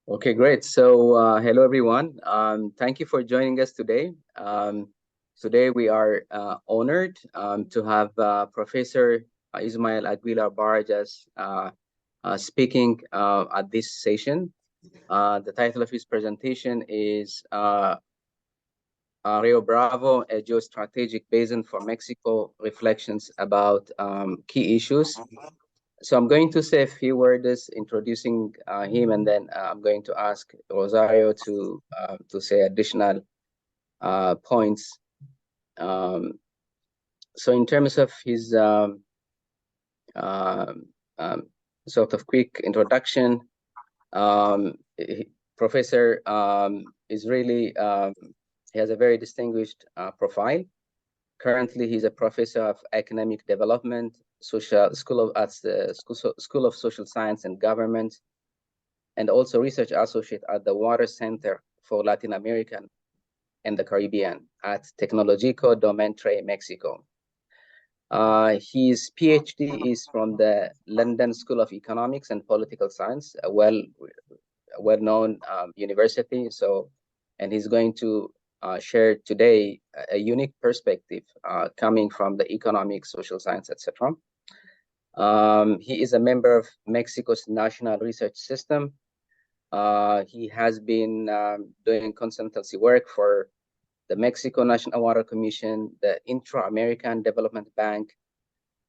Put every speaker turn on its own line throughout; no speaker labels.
Okay, great. So, hello everyone. Thank you for joining us today. Today we are honored to have Professor Ismael Aguilar Barajas speaking at this session. The title of his presentation is Rio Bravo, a Geo-strategic Basin for Mexico, Reflections about Key Issues. So I'm going to say a few words introducing him, and then I'm going to ask Rosario to say additional points. So in terms of his sort of quick introduction, Professor is really he has a very distinguished profile. Currently, he's a professor of economic development, School of Social Science and Government, and also research associate at the Water Center for Latin America and the Caribbean at Tecnológico de Monterrey, Mexico. His PhD is from the London School of Economics and Political Science, a well-known university. And he's going to share today a unique perspective coming from the economics, social science, etc. He is a member of Mexico's National Research System. He has been doing consultancy work for the Mexico National Water Commission, the Inter-American Development Bank,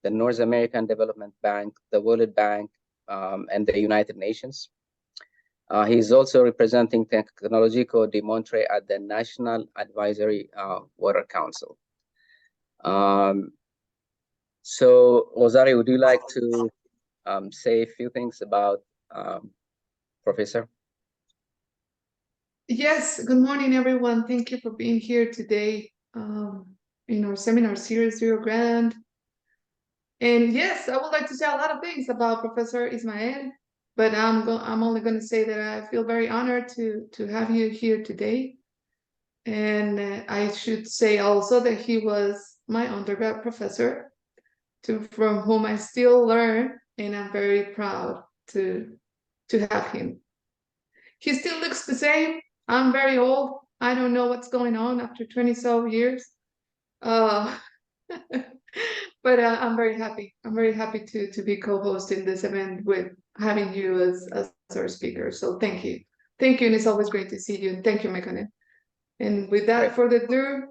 the North American Development Bank, the World Bank, and the United Nations. He is also representing Tecnológico de Monterrey at the National Advisory Water Council. So, Rosario, would you like to say a few things about Professor?
Yes, good morning, everyone. Thank you for being here today in our seminar series, Rio Grande. And yes, I would like to say a lot of things about Professor Ismael, but I'm only going to say that I feel very honored to have you here today. And I should say also that he was my undergrad professor, from whom I still learn, and I'm very proud to have him. He still looks the same. I'm very old. I don't know what's going on after 20-some years. But I'm very happy. I'm very happy to be co-hosting this event with having you as our speaker. So thank you. Thank you, and it's always great to see you. And thank you, Mekone. And with that further ado,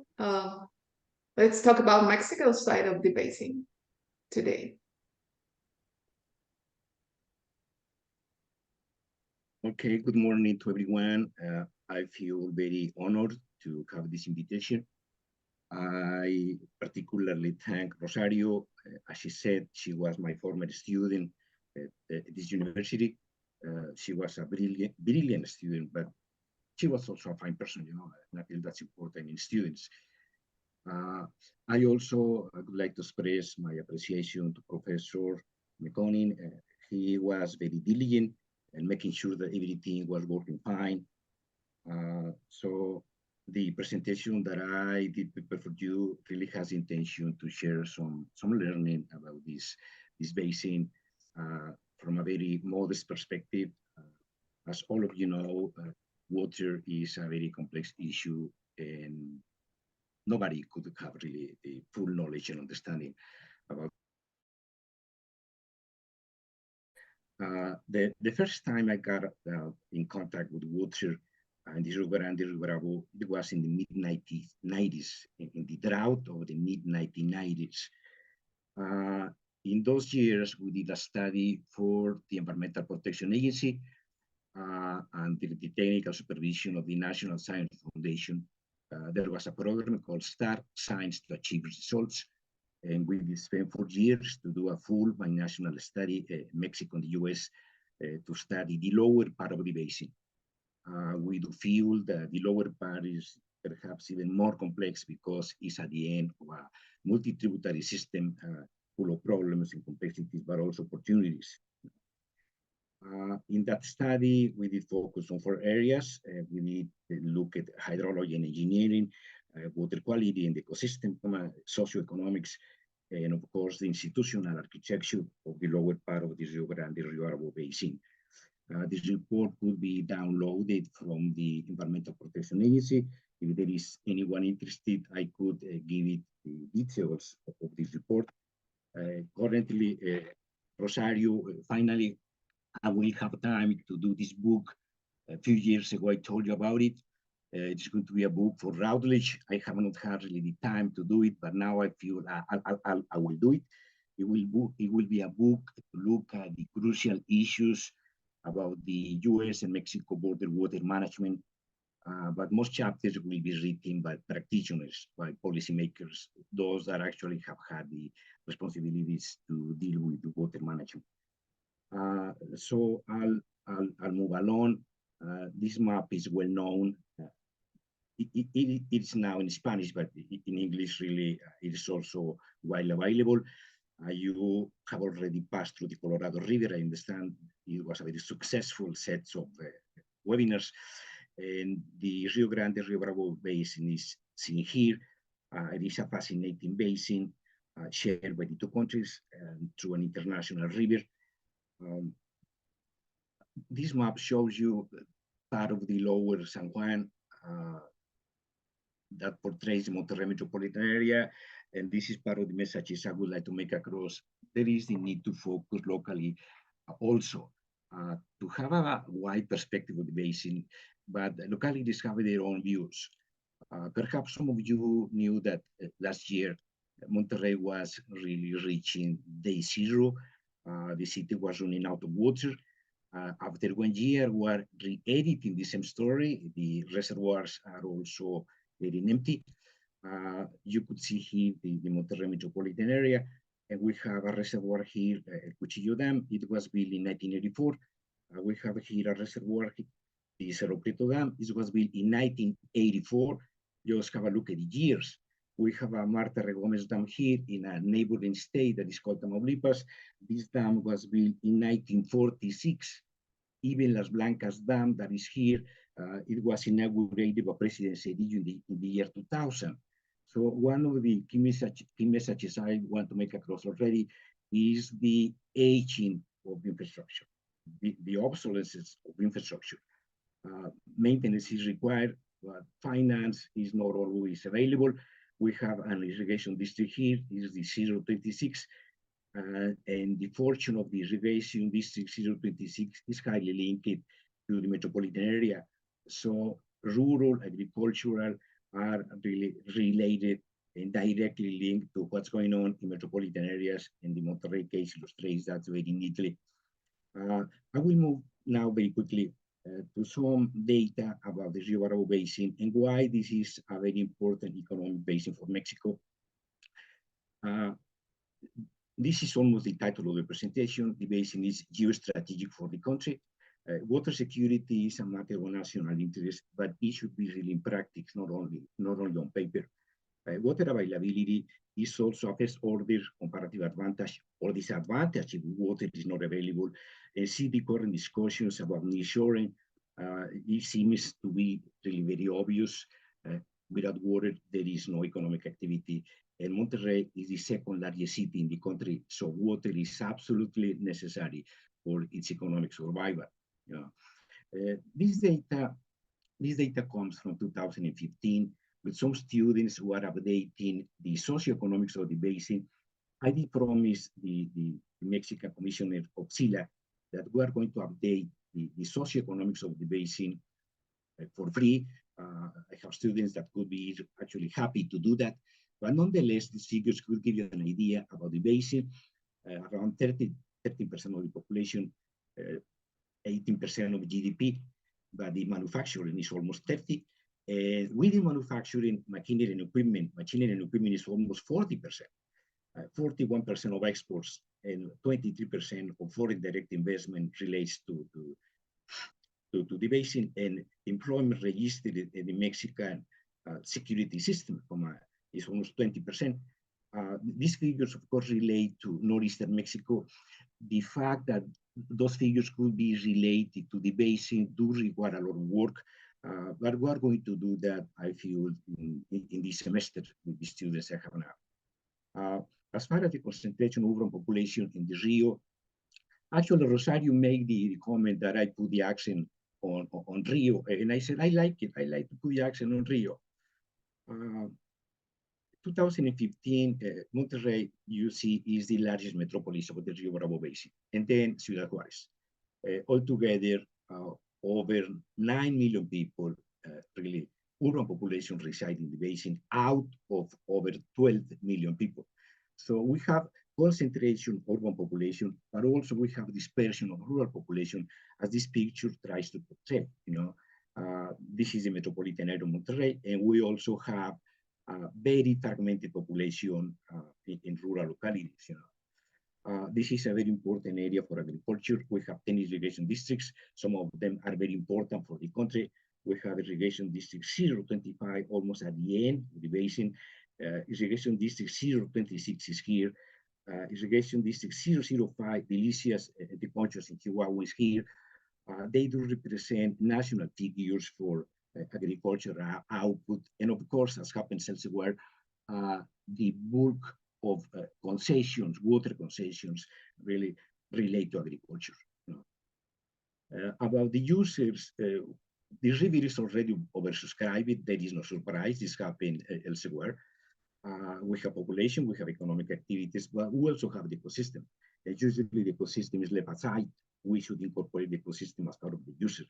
let's talk about Mexico's side of the basin today.
Okay, good morning to everyone. I feel very honored to have this invitation. I particularly thank Rosario. As she said, she was my former student at this university. She was a brilliant student, but she was also a fine person, you know, and I feel that's important in students. I also would like to express my appreciation to Professor McConin. He was very diligent and making sure that everything was working fine. So the presentation that I did prepare for you really has intention to share some learning about this basin from a very modest perspective. As all of you know, water is a very complex issue, and nobody could have really the full knowledge and understanding about. The first time I got in contact with water and the Rio Grande, Rio Bravo, it was in the mid-90s, in the drought of the mid-1990s. In those years, we did a study for the Environmental Protection Agency and the technical supervision of the National Science Foundation. There was a program called STAR, Science to Achieve Results. And we spent 4 years to do a full binational study, Mexico and the US, to study the lower part of the basin. We do feel that the lower part is perhaps even more complex because it's at the end of a multi-tributary system full of problems and complexities, but also opportunities. In that study, we did focus on 4 areas. We did look at hydrology and engineering, water quality and ecosystem, socioeconomics, and of course, the institutional architecture of the lower part of the Rio Grande, Rio Bravo basin. This report could be downloaded from the Environmental Protection Agency. If there is anyone interested, I could give it the details of this report. Currently, Rosario, finally, I will have time to do this book. A few years ago, I told you about it. It's going to be a book for Routledge. I have not had really the time to do it, but now I feel I will do it. It will be a book to look at the crucial issues about the U.S. and Mexico border water management. But most chapters will be written by practitioners, by policymakers, those that actually have had the responsibilities to deal with the water management. So I'll move along. This map is well known. It's now in Spanish, but in English, really, it is also widely available. You have already passed through the Colorado River. I understand it was a very successful set of webinars. And the Rio Grande, Rio Bravo Basin is seen here. It is a fascinating basin shared by the two countries through an international river. This map shows you part of the lower San Juan that portrays the Monterrey metropolitan area. And this is part of the messages I would like to make across. There is the need to focus locally also to have a wide perspective of the basin, but localities have their own views. Perhaps some of you knew that last year, Monterrey was really reaching day zero. The city was running out of water. After 1 year, we're re-editing the same story. The reservoirs are also very empty. You could see here the Monterrey metropolitan area, and we have a reservoir here, Cuchillo Dam. It was built in 1984. We have here a reservoir, the Cerro Prieto Dam. It was built in 1984. Just have a look at the years. We have a Marta Regómez Dam here in a neighboring state that is called Tamaulipas. This dam was built in 1946. Even Las Blancas Dam that is here, it was inaugurated by President Cedillo in the year 2000. So one of the key messages I want to make across already is the aging of infrastructure, the obsolescence of infrastructure. Maintenance is required, but finance is not always available. We have an irrigation district here, this is the 026, and the fortune of the irrigation district 026 is highly linked to the metropolitan area. So rural, agricultural are really related and directly linked to what's going on in metropolitan areas, and the Monterrey case illustrates that very neatly. I will move now very quickly to some data about the Rio Bravo Basin and why this is a very important economic basin for Mexico. This is almost the title of the presentation. The basin is geostrategic for the country. Water security is a matter of national interest, but it should be really in practice, not only on paper. Water availability is also a first order comparative advantage or disadvantage if water is not available. See the current discussions about nearshoring. It seems to be really very obvious. Without water, there is no economic activity. And Monterrey is the second largest city in the country, so water is absolutely necessary for its economic survival. This data comes from 2015, with some students who are updating the socioeconomics of the basin. I did promise the Mexican Commissioner of SILA that we are going to update the socioeconomics of the basin for free. I have students that could be actually happy to do that. But nonetheless, these figures could give you an idea about the basin. Around 13% of the population, 18% of GDP, but the manufacturing is almost 30%. Within manufacturing, machinery and equipment is almost 40%. 41% of exports and 23% of foreign direct investment relates to the basin, and employment registered in the Mexican security system is almost 20%. These figures, of course, relate to northeastern Mexico. The fact that those figures could be related to the basin do require a lot of work, but we are going to do that, I feel, in this semester with the students I have now. As far as the concentration of urban population in the Rio, Actually, Rosario made the comment that I put the accent on Rio, and I said, I like it. I like to put the accent on Rio. 2015, Monterrey, you see, is the largest metropolis of the Rio Bravo Basin, and then Ciudad Juárez. Altogether, over 9 million people, really, urban population reside in the basin out of over 12 million people. So we have concentration of urban population, but also we have dispersion of rural population, as this picture tries to portray. This is the metropolitan area of Monterrey, and we also have very fragmented population in rural localities. This is a very important area for agriculture. We have 10 irrigation districts. Some of them are very important for the country. We have irrigation district 025 almost at the end of the basin. Irrigation district 026 is here. Irrigation district 005, Delicias, the Conchos in Chihuahua is here. They do represent national figures for agricultural output. And of course, as happens elsewhere, the bulk of concessions, water concessions, really relate to agriculture. About the users, the river is already oversubscribed. There is no surprise. This happened elsewhere. We have population, we have economic activities, but we also have the ecosystem. And usually the ecosystem is left aside. We should incorporate the ecosystem as part of the user.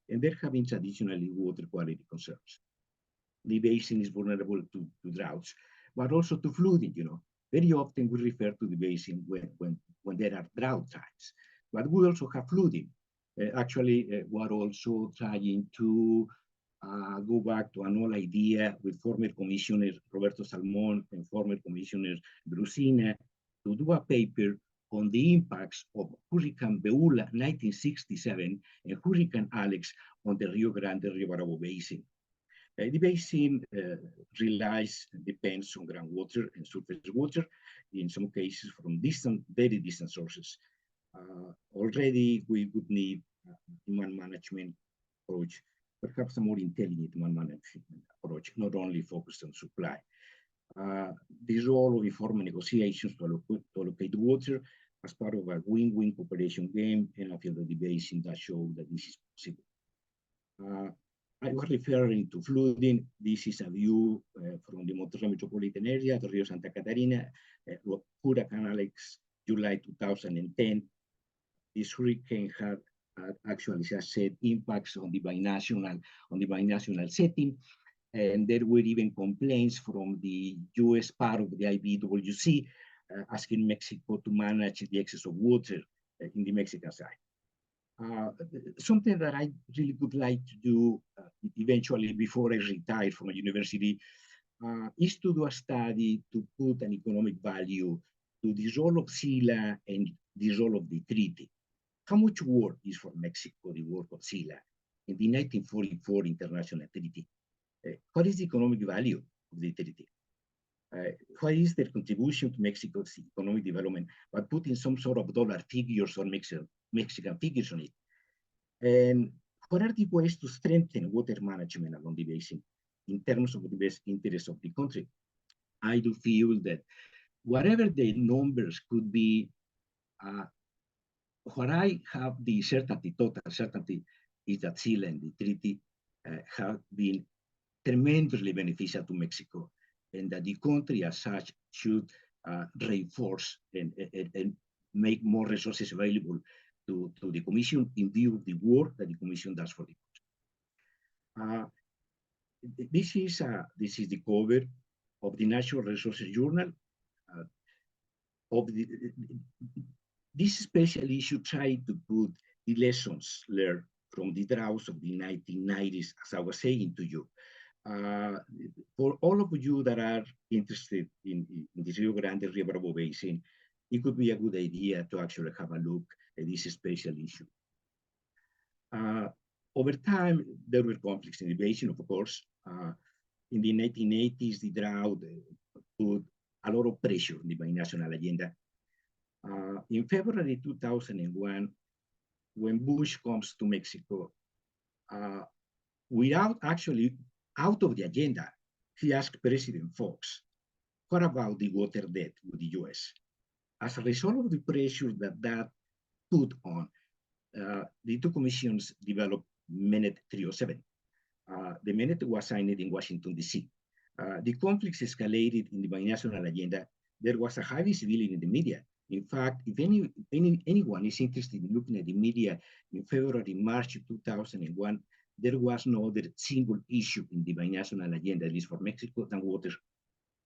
And there have been traditionally water quality concerns. The basin is vulnerable to droughts, but also to flooding. Very often we refer to the basin when there are drought times, but we also have flooding. Actually, we're also trying to go back to an old idea with former Commissioner Roberto Salmon and former Commissioner Brusina to do a paper on the impacts of Hurricane Beula 1967 and Hurricane Alex on the Rio Grande Rio Bravo Basin. The basin depends on groundwater and surface water, in some cases from very distant sources. Already we would need demand management approach, perhaps a more intelligent demand management approach, not only focused on supply. The role of informal negotiations to allocate water as part of a win-win cooperation game, and I feel that the basin does show that this is possible. I was referring to flooding. This is a view from the Monterrey metropolitan area, the Rio Santa Catarina, Hurricane Alex, July 2010. This hurricane had actually, as I said, impacts on the binational setting. And there were even complaints from the US part of the IBWC asking Mexico to manage the excess of water in the Mexican side. Something that I really would like to do eventually before I retire from a university is to do a study to put an economic value to the role of SILA and the role of the treaty. How much work is for Mexico the work of SILA in the 1944 International Treaty? What is the economic value of the treaty? What is their contribution to Mexico's economic development, but putting some sort of dollar figures or Mexican figures on it? And what are the ways to strengthen water management along the basin in terms of the best interest of the country? I do feel that whatever the numbers could be, what I have the certainty, total certainty, is that SILA and the treaty have been tremendously beneficial to Mexico, and that the country as such should reinforce and make more resources available to the Commission in view of the work that the Commission does for the country. This is the cover of the Natural Resources Journal. This special issue tried to put the lessons learned from the droughts of the 1990s, as I was saying to you. For all of you that are interested in the Rio Grande Rio Bravo Basin, it could be a good idea to actually have a look at this special issue. Over time, there were conflicts in the basin, of course. In the 1980s, the drought put a lot of pressure on the binational agenda. In February 2001, when Bush comes to Mexico, without actually out of the agenda, he asked President Fox, what about the water debt with the US? As a result of the pressure that put on. The two commissions developed Minute 307. The minute was signed in Washington, D.C. The conflicts escalated in the binational agenda. There was a high visibility in the media. In fact, if anyone is interested in looking at the media in February, March 2001, there was no other single issue in the binational agenda, at least for Mexico, than water.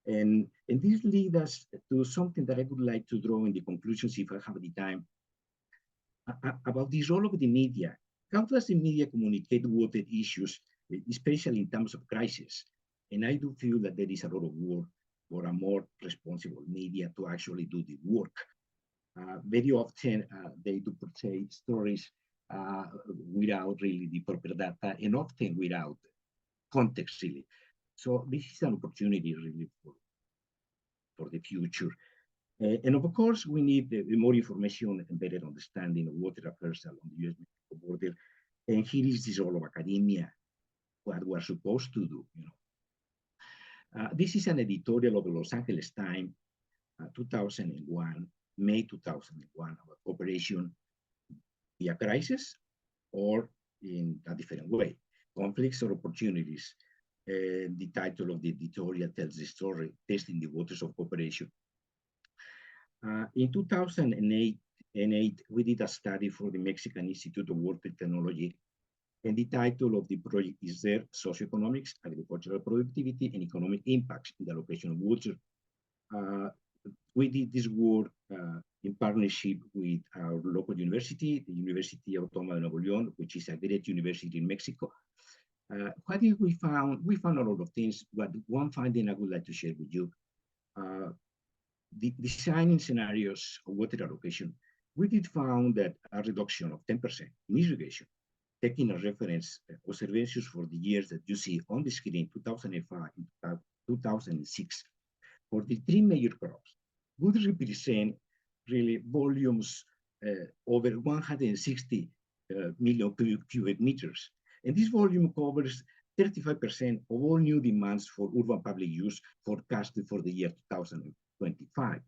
And this leads us to something that I would like to draw in the conclusions, if I have the time, about the role of the media. How does the media communicate water issues, especially in terms of crisis? And I do feel that there is a lot of work for a more responsible media to actually do the work. Very often, they do portray stories without really the proper data, and often without context, really. So this is an opportunity, really, for the future. And of course, we need more information and better understanding of water affairs along the U.S.-Mexico border. And here is this role of academia, what we're supposed to do. This is an editorial of the Los Angeles Times, 2001, May 2001, about cooperation via crisis or in a different way, conflicts or opportunities. The title of the editorial tells the story, Testing the Waters of Cooperation. In 2008, we did a study for the Mexican Institute of Water Technology, and the title of the project is there, Socioeconomics, Agricultural Productivity, and Economic Impacts in the Allocation of Water. We did this work in partnership with our local university, the University Autónoma de Nuevo León, which is a great university in Mexico. What did we found? We found a lot of things, but one finding I would like to share with you. The designing scenarios of water allocation, we did found that a reduction of 10% in irrigation, taking a reference observations for the years that you see on the screen, 2005 and 2006, for the three major crops, would represent really volumes over 160 million cubic meters. And this volume covers 35% of all new demands for urban public use forecasted for the year 2025.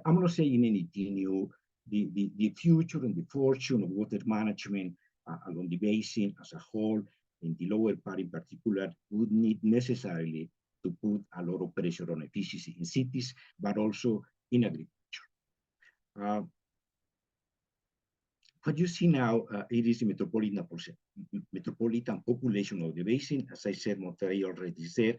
I'm not saying anything new. The future and the fortune of water management along the basin as a whole, in the lower part in particular, would need necessarily to put a lot of pressure on efficiency in cities, but also in agriculture. What you see now, it is the metropolitan population of the basin. As I said, Monterrey already is there.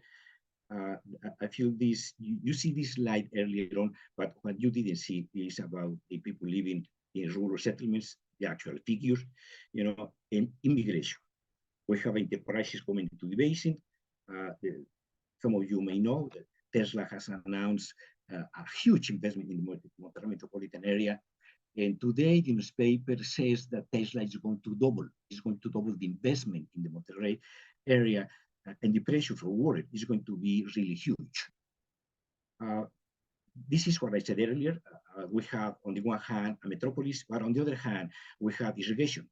I feel this, you see this slide earlier on, but what you didn't see is about the people living in rural settlements, the actual figures, and immigration. We have enterprises coming to the basin. Some of you may know that Tesla has announced a huge investment in the Monterrey metropolitan area. And today, the newspaper says that Tesla is going to double. It's going to double the investment in the Monterrey area, and the pressure for water is going to be really huge. This is what I said earlier. We have, on the one hand, a metropolis, but on the other hand, we have irrigation.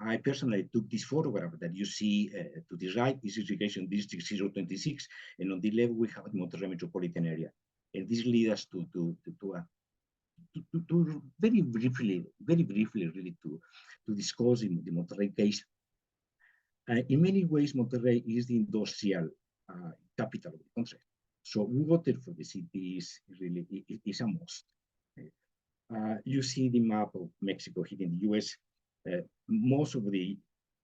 I personally took this photograph that you see to the right is irrigation district 026, and on the left we have the Monterrey metropolitan area. And this leads us to very briefly, really to discuss in the Monterrey case. In many ways, Monterrey is the industrial capital of the country. So water for the city is really is a must. You see the map of Mexico here in the US. Most of the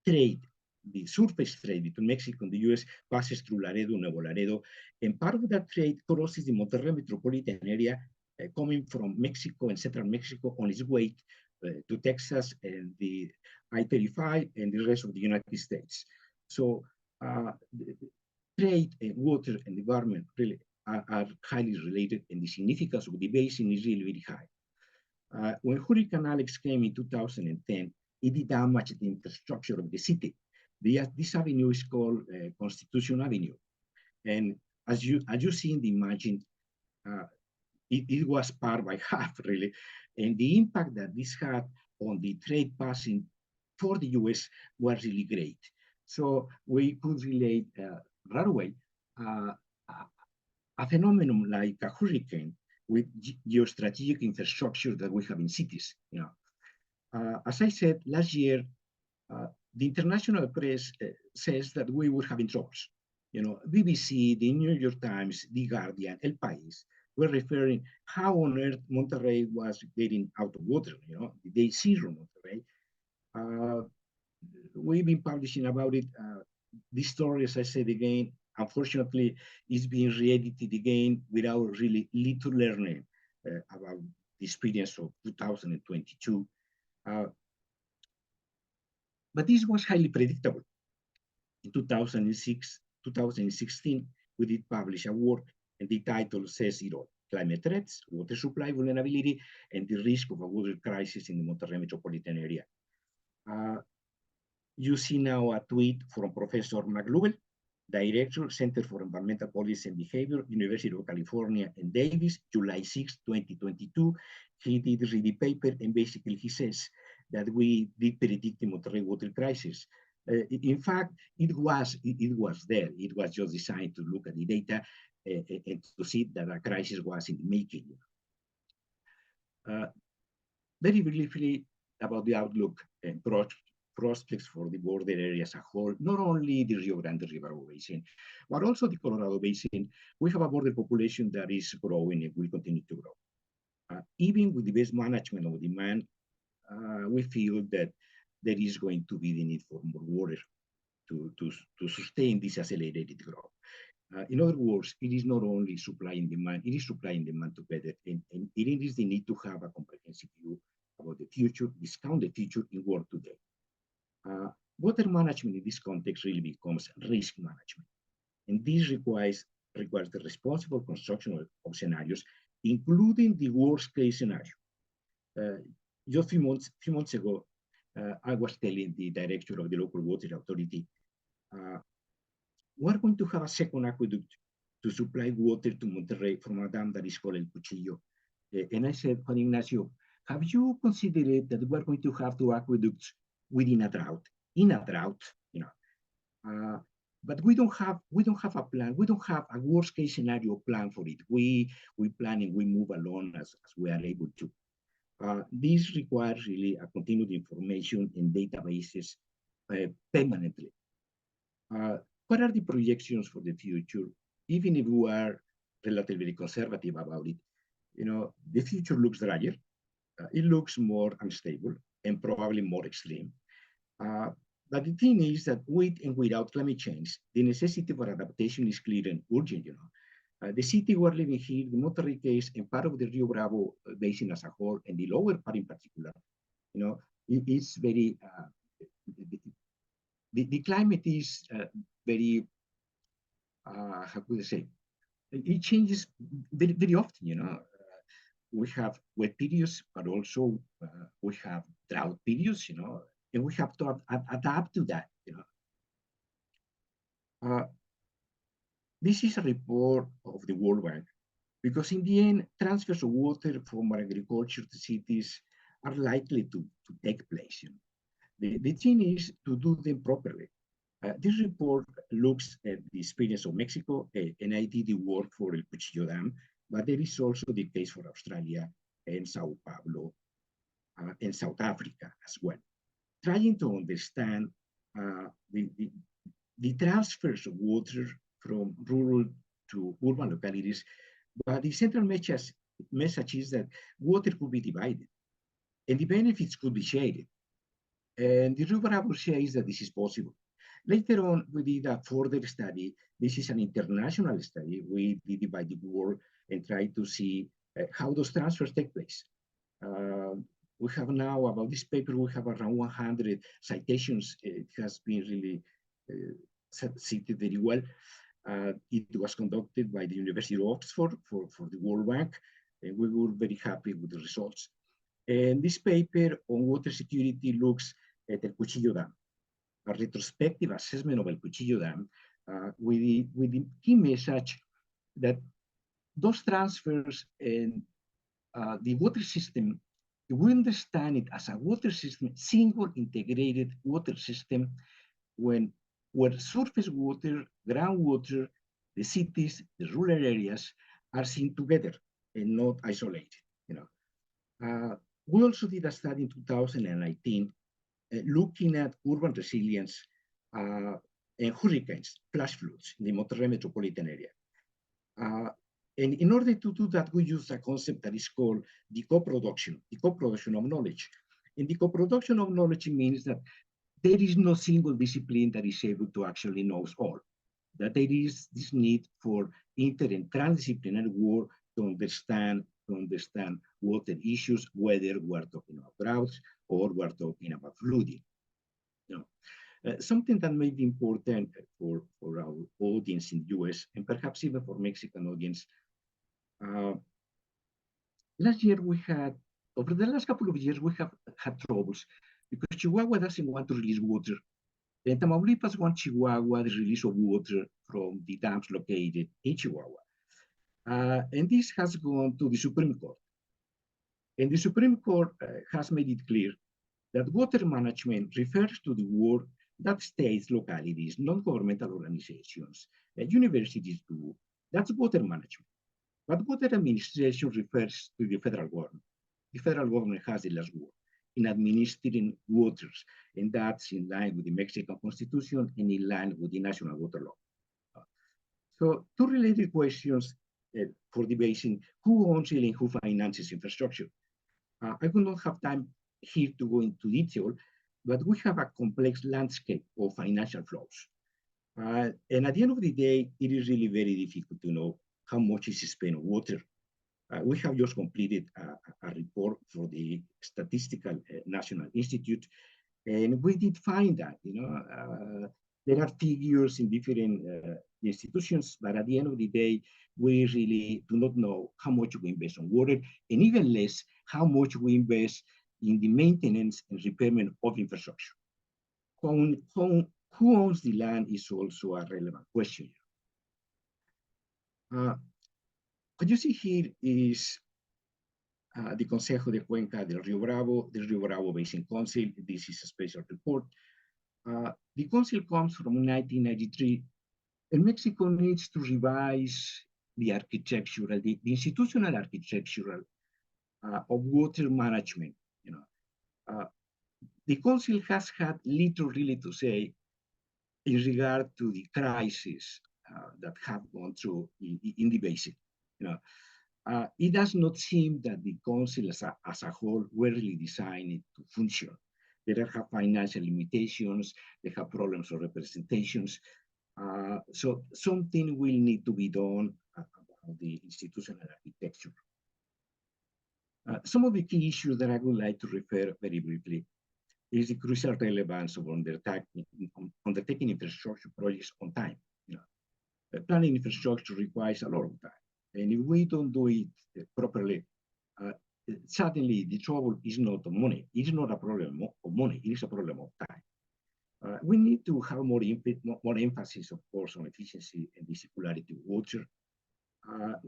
trade, the surface trade between Mexico and the US passes through Laredo, Nuevo Laredo, and part of that trade crosses the Monterrey metropolitan area, coming from Mexico and central Mexico on its way to Texas and the I-35 and the rest of the United States. So trade and water and the environment really are highly related, and the significance of the basin is really very high. When Hurricane Alex came in 2010, it did damage the infrastructure of the city. This avenue is called Constitution Avenue. And as you see in the image, it was part by half, really. And the impact that this had on the trade passing for the US was really great. So we could relate right away a phenomenon like a hurricane with geostrategic infrastructure that we have in cities. As I said last year, the international press says that we were having troubles. BBC, the New York Times, The Guardian, El País were referring how on earth Monterrey was getting out of water, the day zero Monterrey. We've been publishing about it. This story, as I said again, unfortunately, is being re-edited again without really little learning about the experience of 2022. But this was highly predictable. In 2016, we did publish a work, and the title says it all: Climate Threats, Water Supply Vulnerability, and the Risk of a Water Crisis in the Monterrey Metropolitan Area. You see now a tweet from Professor McLuhan, Director, Center for Environmental Policy and Behavior, University of California in Davis, July 6, 2022. He did read the paper, and basically he says that we did predict the Monterrey water crisis. In fact, it was there. It was just designed to look at the data and to see that a crisis was in the making. Very briefly about the outlook and prospects for the border area as a whole, not only the Rio Bravo Basin, but also the Colorado Basin. We have a border population that is growing and will continue to grow. Even with the best management of demand, we feel that there is going to be the need for more water to sustain this accelerated growth. In other words, it is not only supply and demand, it is supply and demand together, and it is the need to have a comprehensive view about the future, discount the future in work today. Water management in this context really becomes risk management. And this requires the responsible construction of scenarios, including the worst case scenario. Just a few months ago, I was telling the director of the local water authority, we're going to have a second aqueduct to supply water to Monterrey from a dam that is called El Cuchillo. And I said, Juan Ignacio, have you considered that we're going to have two aqueducts within a drought, in a drought, but we don't have a plan. We don't have a worst case scenario plan for it. We plan and we move along as we are able to. This requires really a continued information in databases permanently. What are the projections for the future? Even if we are relatively conservative about it, the future looks drier. It looks more unstable and probably more extreme. But the thing is that with and without climate change, the necessity for adaptation is clear and urgent. The city we're living here, the Monterrey case, and part of the Rio Bravo Basin as a whole, and the lower part in particular, it's very, the climate is very, how could I say, it changes very, very often, we have wet periods, but also we have drought periods, and we have to adapt to that, This is a report of the World Bank, because in the end, transfers of water from agriculture to cities are likely to take place. The thing is to do them properly. This report looks at the experience of Mexico, and I did the work for El Cuchillo Dam, but there is also the case for Australia and Sao Paulo and South Africa as well. Trying to understand the transfers of water from rural to urban localities, but the central message is that water could be divided and the benefits could be shared. And the Rio Bravo says that this is possible. Later on, we did a further study. This is an international study. We did divide the world and try to see how those transfers take place. We have now, about this paper, we have around 100 citations. It has been really cited very well. It was conducted by the University of Oxford for the World Bank, and we were very happy with the results. And this paper on water security looks at El Cuchillo Dam, a retrospective assessment of El Cuchillo Dam with the key message that those transfers and the water system, we understand it as a water system, single integrated water system, where surface water, groundwater, the cities, the rural areas are seen together and not isolated. We also did a study in 2019 looking at urban resilience and hurricanes, flash floods in the Monterrey metropolitan area. And in order to do that, we use a concept that is called the co-production of knowledge. And the co-production of knowledge means that there is no single discipline that is able to actually know all. That there is this need for inter and transdisciplinary work to understand water issues, whether we're talking about droughts or we're talking about flooding. You know, something that may be important for our audience in the US and perhaps even for Mexican audience. Last year we had, over the last couple of years, we have had troubles because Chihuahua doesn't want to release water. And Tamaulipas wants Chihuahua the release of water from the dams located in Chihuahua. And this has gone to the Supreme Court. And the Supreme Court has made it clear that water management refers to the work that states, localities, non-governmental organizations, universities do. That's water management. But water administration refers to the federal government. The federal government has the last word in administering waters, and that's in line with the Mexican Constitution and in line with the national water law. So two related questions for the basin: who owns it and who finances infrastructure? I will not have time here to go into detail, but we have a complex landscape of financial flows. And at the end of the day, it is really very difficult to know how much is spent on water. We have just completed a report for the Statistical National Institute, and we did find that, there are figures in different institutions, but at the end of the day, we really do not know how much we invest on water, and even less how much we invest in the maintenance and repairment of infrastructure. Who owns the land is also a relevant question. What you see here is the Consejo de Cuenca del Rio Bravo, the Rio Bravo Basin Council. This is a special report. The council comes from 1993, and Mexico needs to revise the architectural, the institutional architectural of water management. The council has had little really to say in regard to the crisis that have gone through in the basin. It does not seem that the council as a whole were really designed to function. They have financial limitations, they have problems of representations. So something will need to be done about the institutional architecture. Some of the key issues that I would like to refer very briefly is the crucial relevance of undertaking infrastructure projects on time. Planning infrastructure requires a lot of time. And if we don't do it properly, suddenly the trouble is not money. It is not a problem of money. It is a problem of time. We need to have more emphasis, of course, on efficiency and the circularity of water.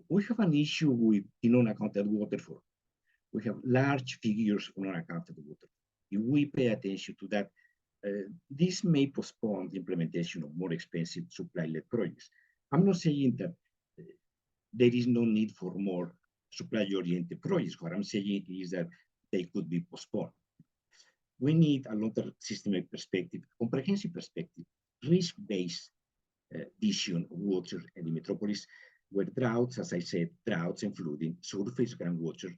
We have an issue with the non-accounted water flow. We have large figures on unaccounted water. If we pay attention to that, this may postpone the implementation of more expensive supply-led projects. I'm not saying that there is no need for more supply-oriented projects. What I'm saying is that they could be postponed. We need a long-term systemic perspective, comprehensive perspective, risk-based vision of water in the metropolis, where droughts, as I said, droughts and flooding, surface groundwater,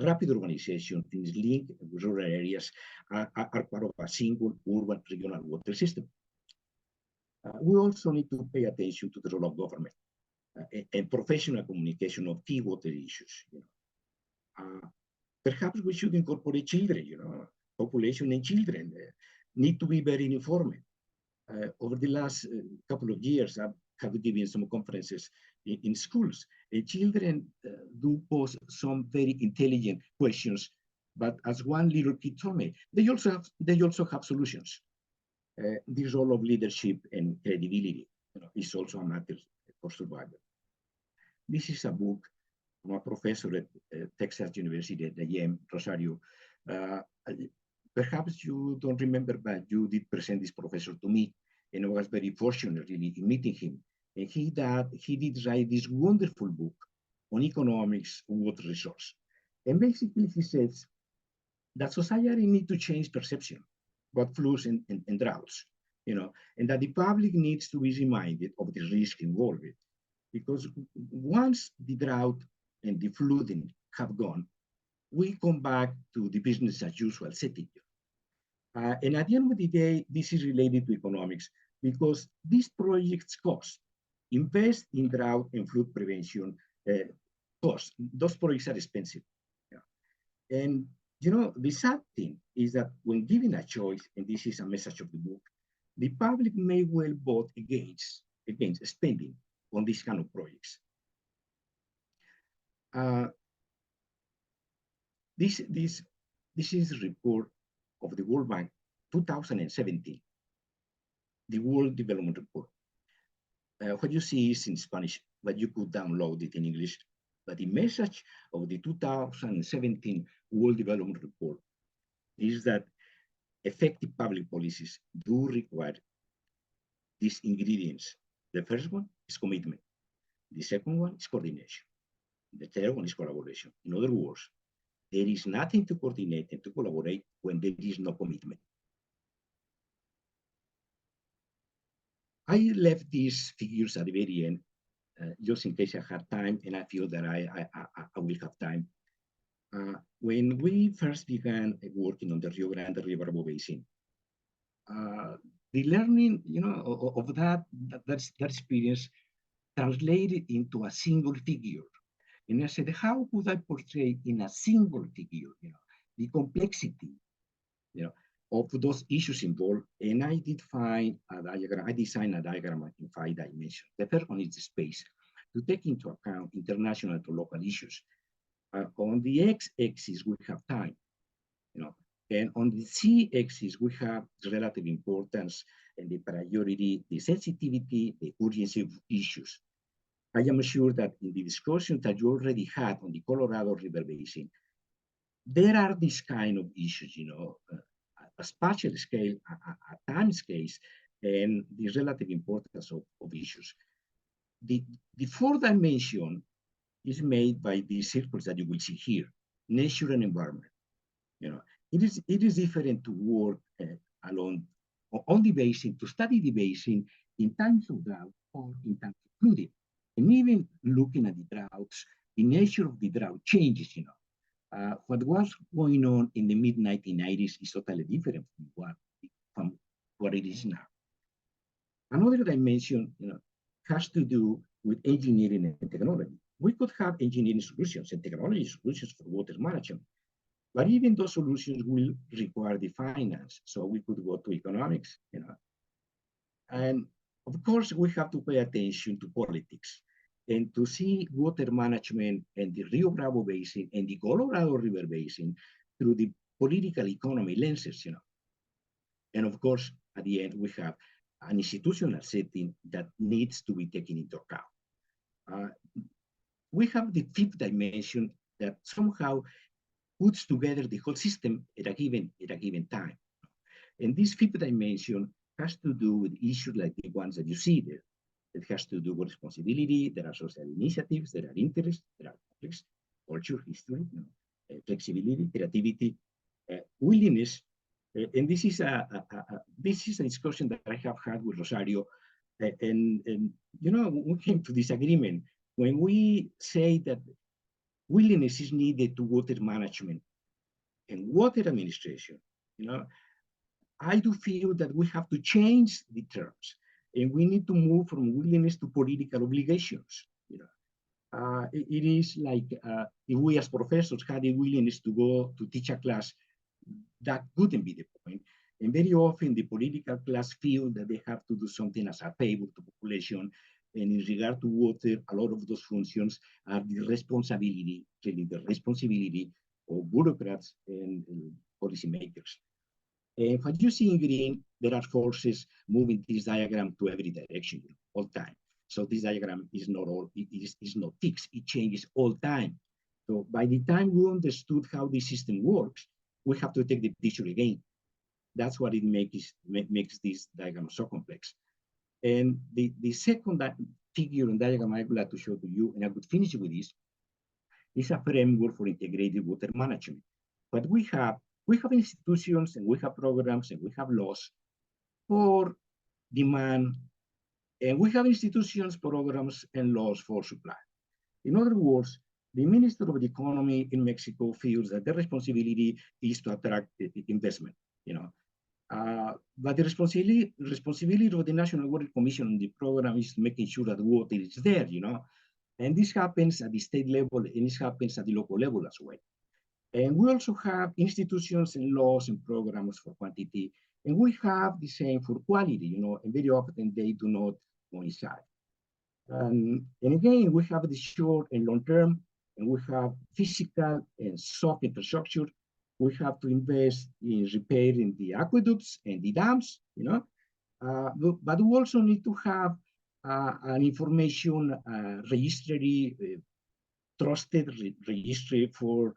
rapid urbanization, things linked with rural areas are part of a single urban regional water system. We also need to pay attention to the role of government and professional communication of key water issues. Perhaps we should incorporate children, population and children need to be very informed. Over the last couple of years, I've have given some conferences in schools. Children do pose some very intelligent questions, but as one little kid told me, they also have solutions. This role of leadership and credibility is also a matter for survival. This is a book from a professor at Texas University at A&M, Rosario. Perhaps you don't remember, but you did present this professor to me, and I was very fortunate really in meeting him. And he did write this wonderful book on economics of water resource. And basically he says that society need to change perception about floods and droughts, and that the public needs to be reminded of the risk involved. Because once the drought and the flooding have gone, we come back to the business as usual setting. And at the end of the day, this is related to economics because these projects cost. Invest in drought and flood prevention cost. Those projects are expensive. Yeah. And the sad thing is that when given a choice, and this is a message of the book, the public may well vote against spending on these kind of projects. This is a report of the World Bank 2017, the World Development Report. What you see is in Spanish, but you could download it in English. But the message of the 2017 World Development Report is that effective public policies do require these ingredients. The first one is commitment. The second one is coordination. The third one is collaboration. In other words, there is nothing to coordinate and to collaborate when there is no commitment. I left these figures at the very end, just in case I have time, and I feel that I will have time. When we first began working on the Rio Bravo Basin, the learning, of that experience translated into a single figure. And I said, how could I portray in a single figure, the complexity, of those issues involved? And I did find a diagram. I designed a diagram in 5 dimensions. The first one is the space to take into account international to local issues. On the x-axis, we have time, and on the z-axis, we have the relative importance and the priority, the sensitivity, the urgency of issues. I am sure that in the discussion that you already had on the Colorado River Basin, there are these kind of issues, a spatial scale, a time scales, and the relative importance of issues. The fourth dimension is made by these circles that you will see here, nature and environment. It is different to work along on the basin, to study the basin in times of drought or in times of flooding. And even looking at the droughts, the nature of the drought changes, what was going on in the mid-1990s is totally different from what it is now. Another dimension, has to do with engineering and technology. We could have engineering solutions and technology solutions for water management, but even those solutions will require the finance. So we could go to economics, And of course, we have to pay attention to politics and to see water management and the Rio Bravo Basin and the Colorado River Basin through the political economy lenses, And of course, at the end, we have an institutional setting that needs to be taken into account. We have the fifth dimension that somehow puts together the whole system at a given time. And this fifth dimension has to do with issues like the ones that you see there. It has to do with responsibility. There are social initiatives, there are interests, there are conflicts, culture, history, flexibility, creativity, willingness. And this is a discussion that I have had with Rosario. And we came to this agreement when we say that willingness is needed to water management and water administration. I do feel that we have to change the terms, and we need to move from willingness to political obligations. It is like if we as professors had the willingness to go to teach a class, that wouldn't be the point. And very often the political class feel that they have to do something as a favor to population. And in regard to water, a lot of those functions are the responsibility of bureaucrats and policymakers. And what you see in green, there are forces moving this diagram to every direction all the time. So this diagram is not fixed, it changes all the time. So by the time we understood how this system works, we have to take the picture again. That's what it makes this diagram so complex. And the second figure and diagram I would like to show to you, and I would finish with this, is a framework for integrated water management. What we have we have institutions and we have programs and we have laws for demand, and we have institutions, programs, and laws for supply. In other words, the Minister of the Economy in Mexico feels that the responsibility is to attract investment, but the responsibility of the National Water Commission and the program is making sure that water is there, and this happens at the state level and this happens at the local level as well. And we also have institutions and laws and programs for quantity, and we have the same for quality, and very often they do not coincide. And again, we have the short and long term, and we have physical and soft infrastructure. We have to invest in repairing the aqueducts and the dams, but we also need to have an information registry, trusted registry for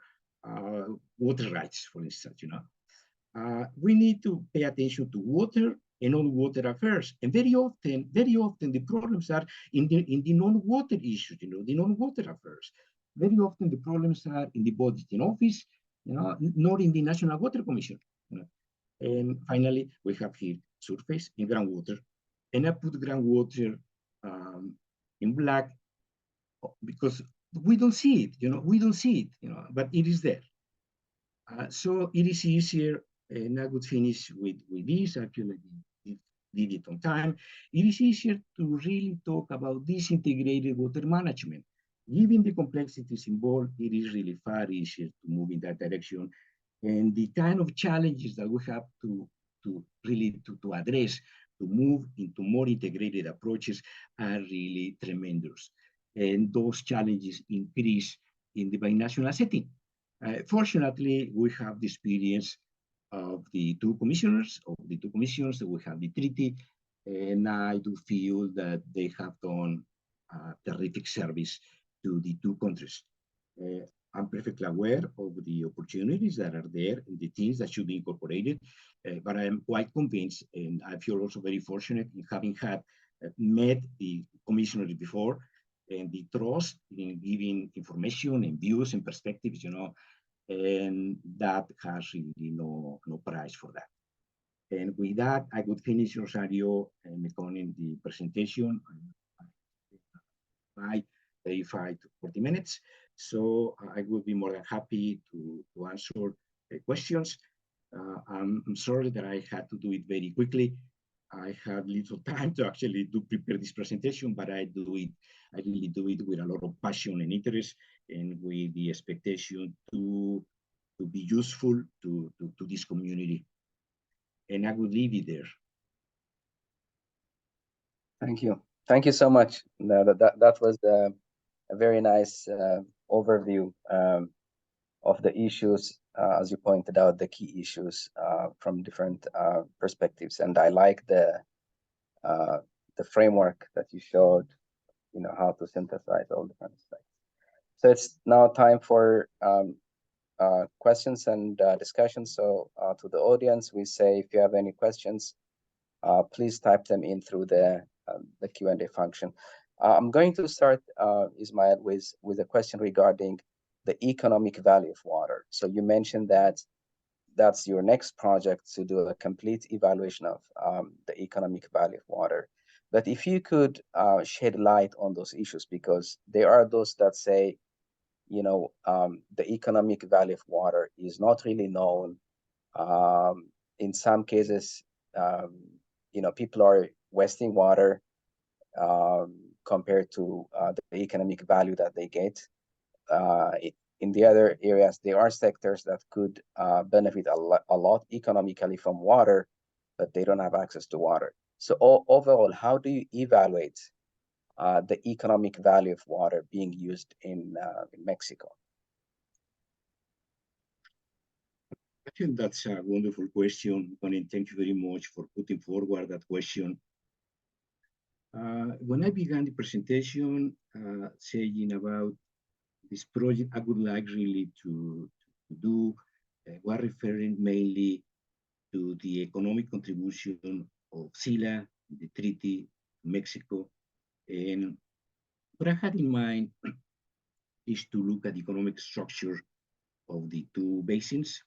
water rights, for instance, we need to pay attention to water and non-water affairs. And very often the problems are in the non-water issues, the non-water affairs. Very often the problems are in the budgeting office, not in the National Water Commission. And finally, we have here surface and groundwater. And I put groundwater in black because we don't see it, we don't see it, but it is there. So it is easier, and I would finish with this. I feel like I did it on time. It is easier to really talk about this integrated water management. Given the complexities involved, it is really far easier to move in that direction. And the kind of challenges that we have to really address, to move into more integrated approaches are really tremendous. And those challenges increase in the binational setting. Fortunately, we have the experience of the two commissioners, that we have the treaty, and I do feel that they have done a terrific service to the two countries. I'm perfectly aware of the opportunities that are there and the things that should be incorporated, but I am quite convinced, and I feel also very fortunate in having met the commissioners before, and the trust in giving information and views and perspectives, and that has really no price for that. And with that, I would finish, Rosario, and in the presentation. By 35 to 40 minutes. So I would be more than happy to answer questions. I'm sorry that I had to do it very quickly. I had little time to actually prepare this presentation, but I really do it with a lot of passion and interest, and with the expectation to be useful to this community. And I will leave it there.
Thank you. Thank you so much. That was a very nice overview of the issues, as you pointed out, the key issues from different perspectives. And I like the framework that you showed, how to synthesize all different aspects. So it's now time for questions and discussions. So to the audience, we say, if you have any questions, please type them in through the Q&A function. I'm going to start, Ismael, with a question regarding the economic value of water. So you mentioned that that's your next project, to do a complete evaluation of the economic value of water. But if you could shed light on those issues, because there are those that say, the economic value of water is not really known. In some cases, people are wasting water compared to the economic value that they get. In the other areas, there are sectors that could benefit a lot economically from water, but they don't have access to water. So overall, how do you evaluate the economic value of water being used in Mexico?
I think that's a wonderful question, and thank you very much for putting forward that question. When I began the presentation saying about this project, I would like really to do, we're referring mainly to the economic contribution of SILA, the treaty, Mexico. And what I had in mind is to look at the economic structure of the two basins.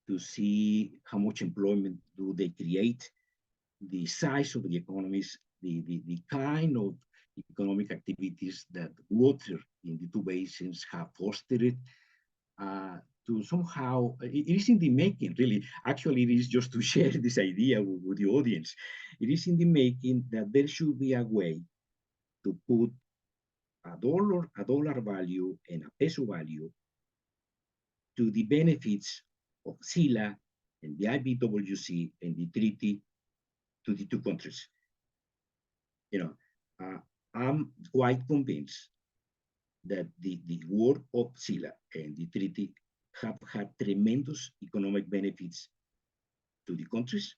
to see how much employment do they create, the size of the economies, the kind of economic activities that water in the two basins have fostered, to somehow, it is in the making, really. Actually, it is just to share this idea with the audience. It is in the making that there should be a way to put a dollar value and a peso value to the benefits of SILA and the IBWC and the treaty to the two countries. You know, I'm quite convinced that the work of SILA and the treaty have had tremendous economic benefits to the countries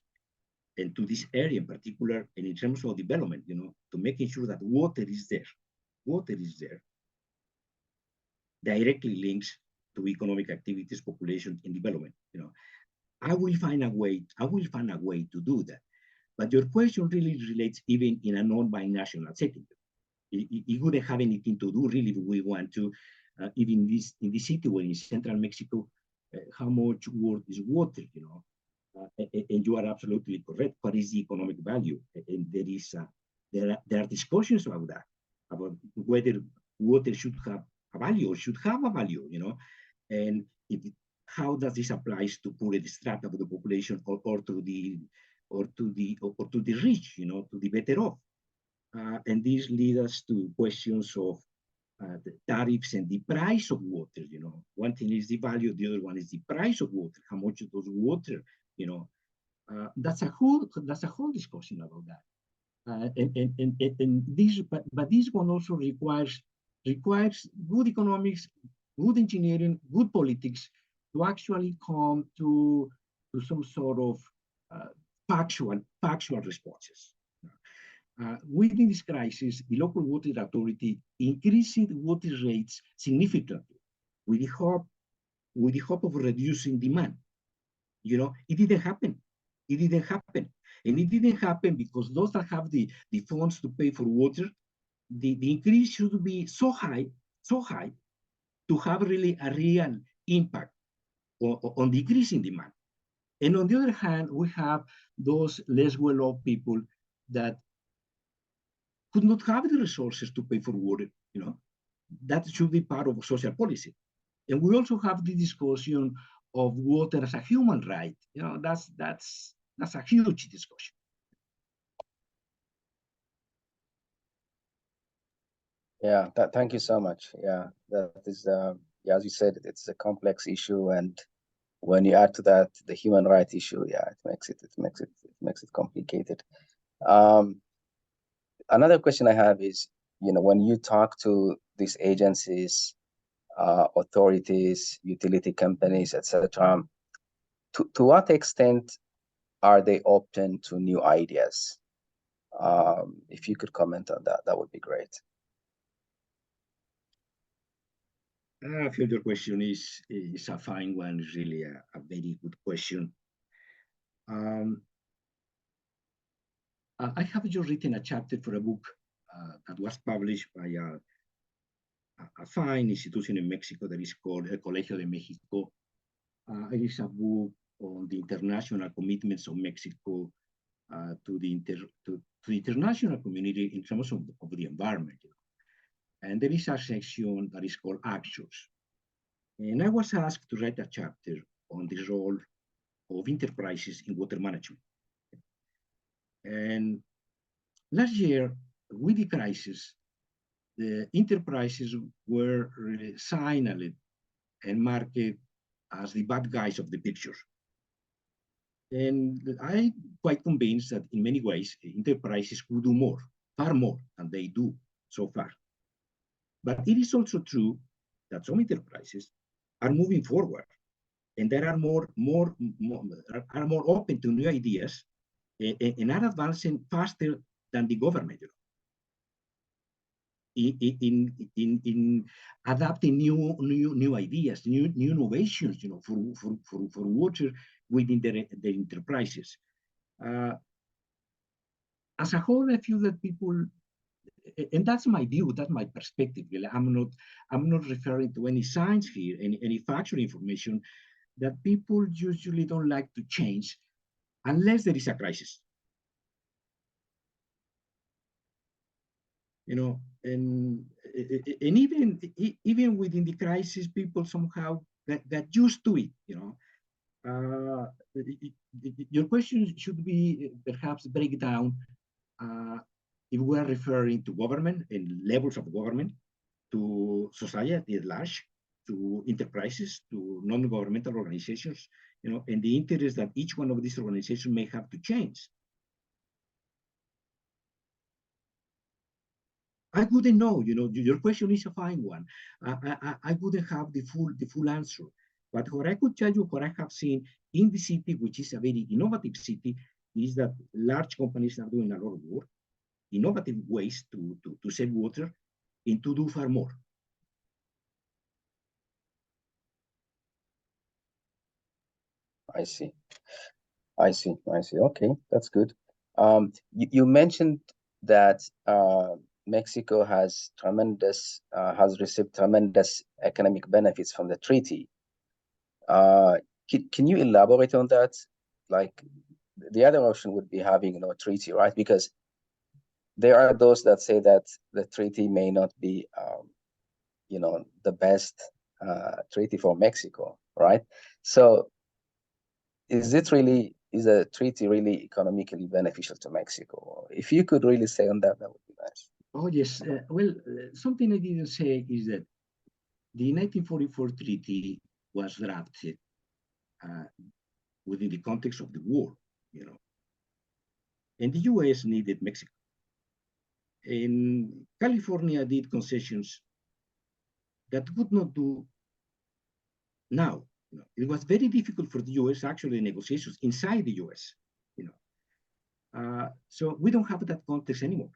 and to this area in particular, and in terms of development, to making sure that water is there, directly links to economic activities, population, and development. I will find a way to do that. But your question really relates even in a non-binational setting. It wouldn't have anything to do really if we want to, even in this city where in central Mexico, how much worth is water, and you are absolutely correct. What is the economic value? And there are discussions about that, about whether water should have a value or should have a value, and how does this applies to poor strata of the population or to the rich, to the better off. And this leads us to questions of the tariffs and the price of water. One thing is the value, the other one is the price of water. How much does water? That's a whole discussion about that. And this, but this one also requires good economics, good engineering, good politics to actually come to some sort of factual responses. Within this crisis, the local water authority increased water rates significantly with the hope of reducing demand. It didn't happen. And it didn't happen because those that have the funds to pay for water, the increase should be so high to have really a real impact on decreasing demand. And on the other hand, we have those less well-off people that could not have the resources to pay for water. That should be part of social policy. And we also have the discussion of water as a human right. That's a huge discussion.
Yeah, thank you so much. Yeah, that is, yeah, as you said, it's a complex issue, and when you add to that the human rights issue, yeah, it makes it complicated. Another question I have is, when you talk to these agencies, authorities, utility companies, etc., to what extent are they open to new ideas? If you could comment on that, that would be great.
I feel your question is a fine one. It's really a very good question. I have just written a chapter for a book that was published by a fine institution in Mexico that is called El Colegio de Mexico. It is a book on the international commitments of Mexico to the international community in terms of the environment. And there is a section that is called Actions. And I was asked to write a chapter on the role of enterprises in water management. And last year, with the crisis, the enterprises were signaled and marked as the bad guys of the picture. And I'm quite convinced that in many ways, enterprises could do more, far more than they do so far. But it is also true that some enterprises are moving forward, and they are more open to new ideas and are advancing faster than the government. In adapting new ideas, new innovations, for water within the enterprises. As a whole, I feel that people, and that's my view, that's my perspective. Really. I'm not referring to any science here, any factual information, that people usually don't like to change unless there is a crisis. You know, and even within the crisis, people somehow got used to it. You know, your question should be perhaps break down if we are referring to government and levels of government, to society at large, to enterprises, to non-governmental organizations, you know, and the interest that each one of these organizations may have to change. I wouldn't know, you know, your question is a fine one. I wouldn't have the full answer. But what I could tell you, what I have seen in the city, which is a very innovative city, is that large companies are doing a lot of work, innovative ways to save water and to do far more.
I see. I see. I see. Okay, that's good. You mentioned that Mexico has received tremendous economic benefits from the treaty. Can you elaborate on that? Like, the other option would be having no treaty, right? Because there are those that say that the treaty may not be, you know, the best treaty for Mexico, right? So, is a treaty really economically beneficial to Mexico? If you could really say on that, that would be nice.
Oh, yes. Well, something I didn't say is that the 1944 treaty was drafted within the context of the war, you know, and the U.S. needed Mexico. And California did concessions that would not do now. You know, it was very difficult for the U.S. actually negotiations inside the U.S. You know, so we don't have that context anymore.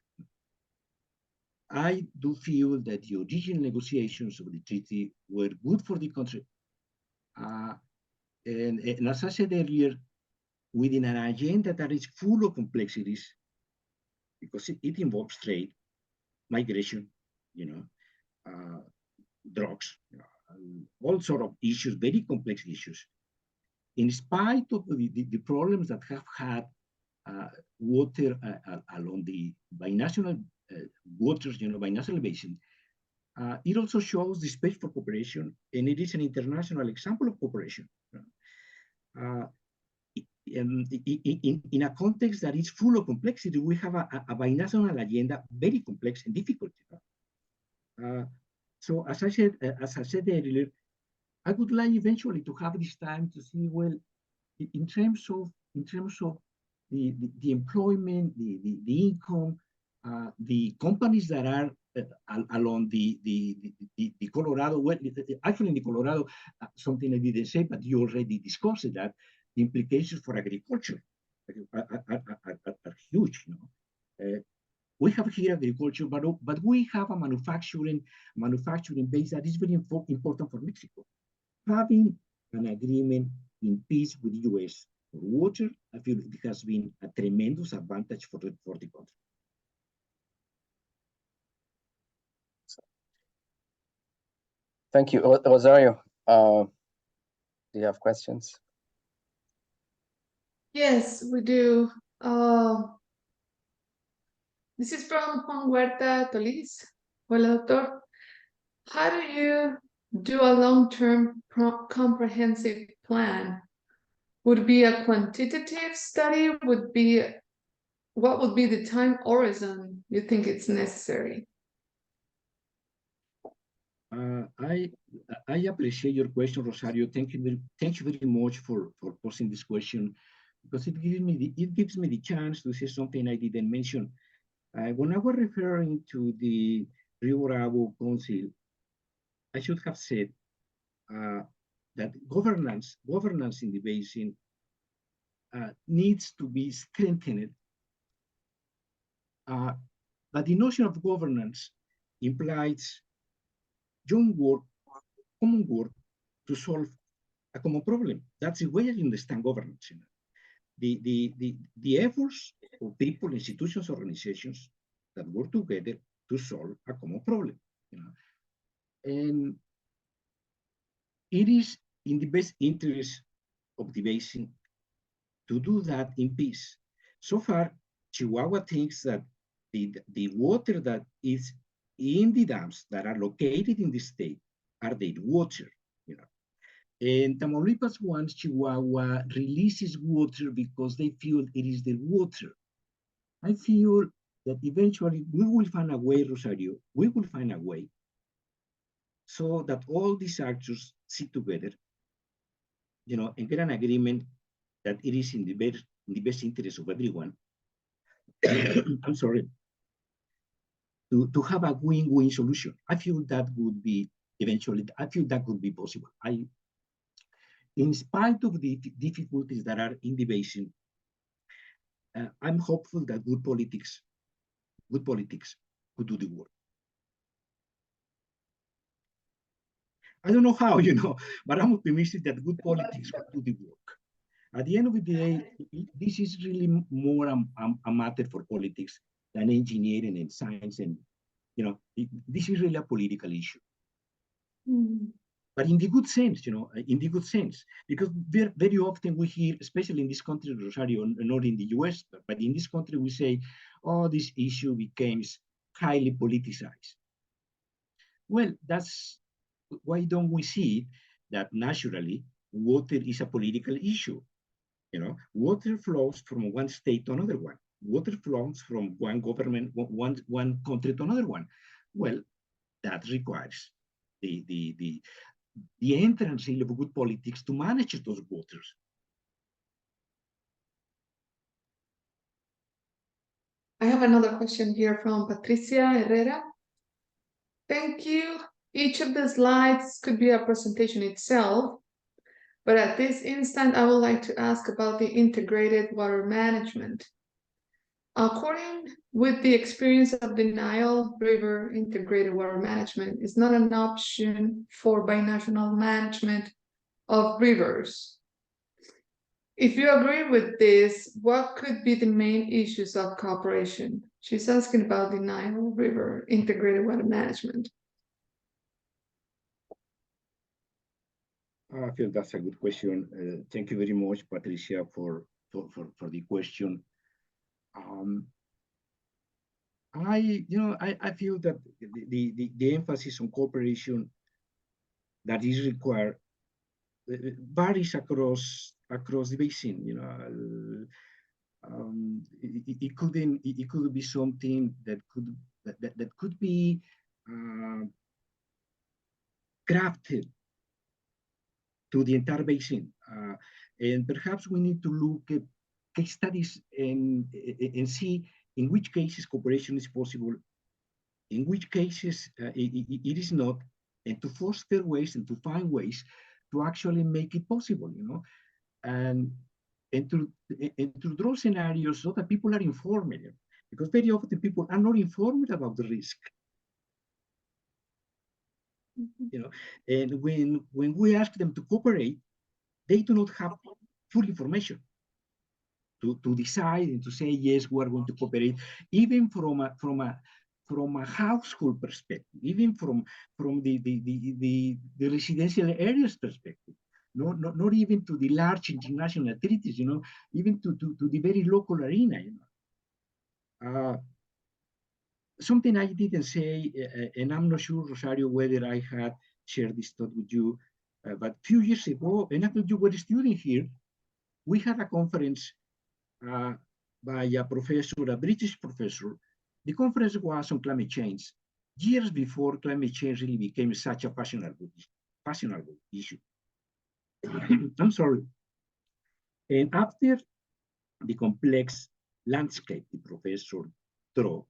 I do feel that the original negotiations of the treaty were good for the country. And as I said earlier, within an agenda that is full of complexities, because it involves trade, migration, you know, drugs, you know, all sort of issues, very complex issues. In spite of the problems that have had water along the binational waters, you know, binational basin, it also shows the space for cooperation, and it is an international example of cooperation. In a context that is full of complexity, we have a binational agenda, very complex and difficult. So as I said earlier, I would like eventually to have this time to see, well, in terms of the employment, the income, the companies that are along the Colorado, well, actually in the Colorado, something I didn't say, but you already discussed that, the implications for agriculture are huge. You know, we have here agriculture, but we have a manufacturing base that is very important for Mexico. Having an agreement in peace with the U.S. for water, I feel it has been a tremendous advantage for the country.
Thank you, Rosario. Do you have questions?
Yes, we do. This is from Juan Huerta Tolis. Hola, doctor. How do you do a long-term comprehensive plan? Would it be a quantitative study? What would be the time horizon you think it's necessary?
I appreciate your question, Rosario. Thank you very much for posing this question, because it gives me the chance to say something I didn't mention. When I was referring to the Rio Bravo Council, I should have said that governance in the basin needs to be strengthened. But the notion of governance implies joint work, common work to solve a common problem. That's the way I understand governance. You know? The efforts of people, institutions, organizations that work together to solve a common problem. You know? And it is in the best interest of the basin to do that in peace. So far, Chihuahua thinks that the water that is in the dams that are located in the state are their water, you know. And Tamaulipas wants Chihuahua releases water because they feel it is their water. I feel that eventually we will find a way, Rosario, we will find a way so that all these actors sit together, you know, and get an agreement that it is in the best interest of everyone. I'm sorry, to have a win-win solution. I feel that would be eventually, I feel that would be possible. In spite of the difficulties that are in the basin, I'm hopeful that good politics could do the work. I don't know how, you know, but I'm optimistic that good politics could do the work. At the end of the day, this is really more a matter for politics than engineering and science. And, you know, this is really a political issue.
Mm.
But in the good sense, you know, in the good sense, because very often we hear, especially in this country, Rosario, not in the US, but in this country, we say, oh, this issue becomes highly politicized. Well, that's why don't we see that naturally water is a political issue? You know, water flows from one state to another one. Water flows from one government, one country to another one. Well, that requires the entrance of good politics to manage those waters.
I have another question here from Patricia Herrera. Thank you. Each of the slides could be a presentation itself, but at this instant, I would like to ask about the integrated water management. According with the experience of the Nile River integrated water management is not an option for binational management of rivers. If you agree with this, what could be the main issues of cooperation? She's asking about the Nile River integrated water management.
I feel that's a good question. Thank you very much, Patricia, for the question. I feel that the emphasis on cooperation that is required varies across the basin. You know, it could be something that could be crafted to the entire basin, and perhaps we need to look at case studies and see in which cases cooperation is possible, in which cases it is not, and to foster ways and to find ways to actually make it possible, you know, and to draw scenarios so that people are informed, because very often people are not informed about the risk. You know, and when we ask them to cooperate, they do not have full information to decide and to say, yes, we are going to cooperate, even from a household perspective, even from the residential areas perspective, not even to the large international treaties, you know, even to the very local arena, you know. Something I didn't say, and I'm not sure, Rosario, whether I had shared this thought with you, but a few years ago, and after you were a student here, we had a conference by a professor, a British professor. The conference was on climate change, years before climate change really became such a fashionable issue. I'm sorry. And after the complex landscape the professor drew,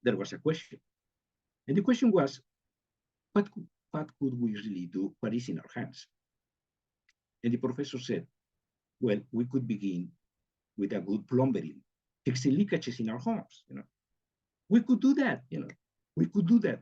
there was a question. And the question was, what could we really do? What is in our hands? And the professor said, well, we could begin with a good plumbing, fixing leakages in our homes, you know. We could do that, you know. We could do that.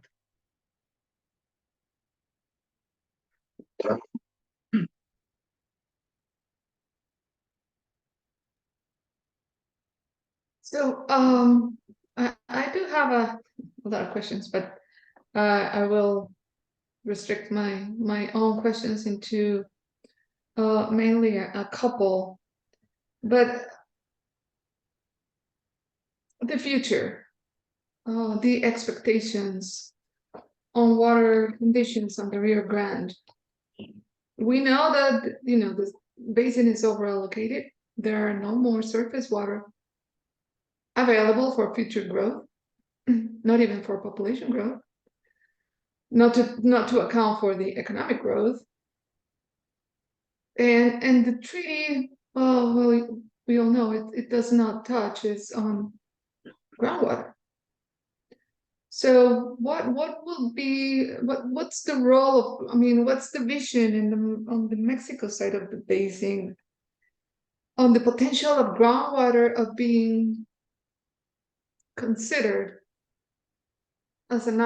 So I do have a lot of questions, but I will restrict my own questions into mainly a couple, but the future, the expectations on water conditions on the Rio Grande. We know that, the basin is overallocated. There are no more surface water available for future growth, not even for population growth, not to account for the economic growth. And the treaty, well, we all know it does not touch its on groundwater. So what will be what's the role of, what's the vision on the Mexico side of the basin on the potential of groundwater of being considered as an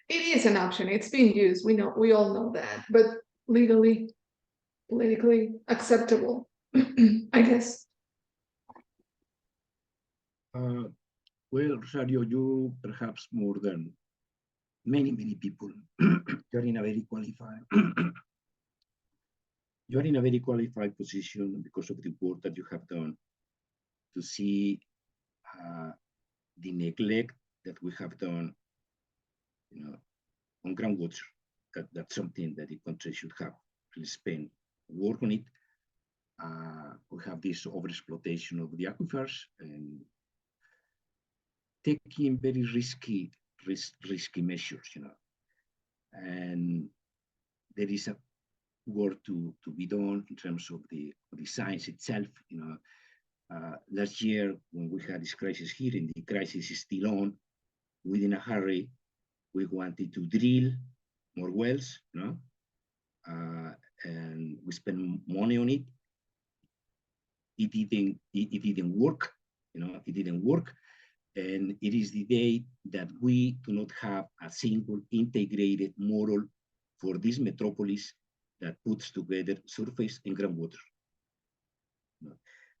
it is an option. It's being used. We all know that, but legally, politically acceptable, I guess.
Well, Rosario, you perhaps more than many people, you're in a very qualified you're in a very qualified position because of the work that you have done to see the neglect that we have done, on groundwater. That's something that the country should have really spend work on it. We have this overexploitation of the aquifers and taking very risky measures, and there is a work to be done in terms of the science itself. Last year when we had this crisis here, and the crisis is still on, within a hurry, we wanted to drill more wells, and we spent money on it. It didn't work, it didn't work. And it is the day that we do not have a single integrated model for this metropolis that puts together surface and groundwater.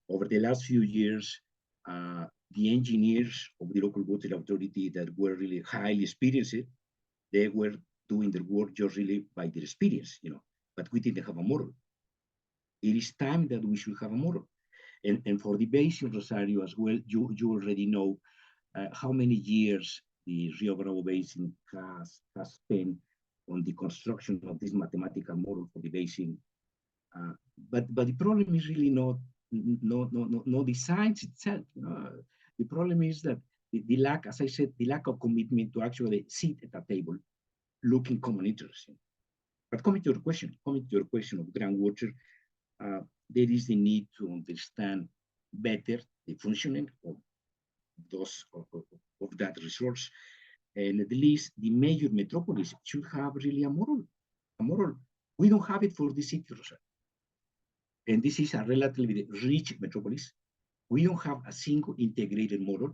Over the last few years, the engineers of the local water authority that were really highly experienced, they were doing their work just really by their experience, but we didn't have a model. It is time that we should have a model. And for the basin, Rosario, as well, you already know how many years the Rio Bravo Basin has spent on the construction of this mathematical model for the basin. But the problem is really not the science itself. The problem is that the lack, as I said, the lack of commitment to actually sit at a table, looking common interests. But coming to your question of groundwater, there is the need to understand better the functioning of that resource, and at least the major metropolis should have really a model. We don't have it for the city, Rosario. And this is a relatively rich metropolis. We don't have a single integrated model.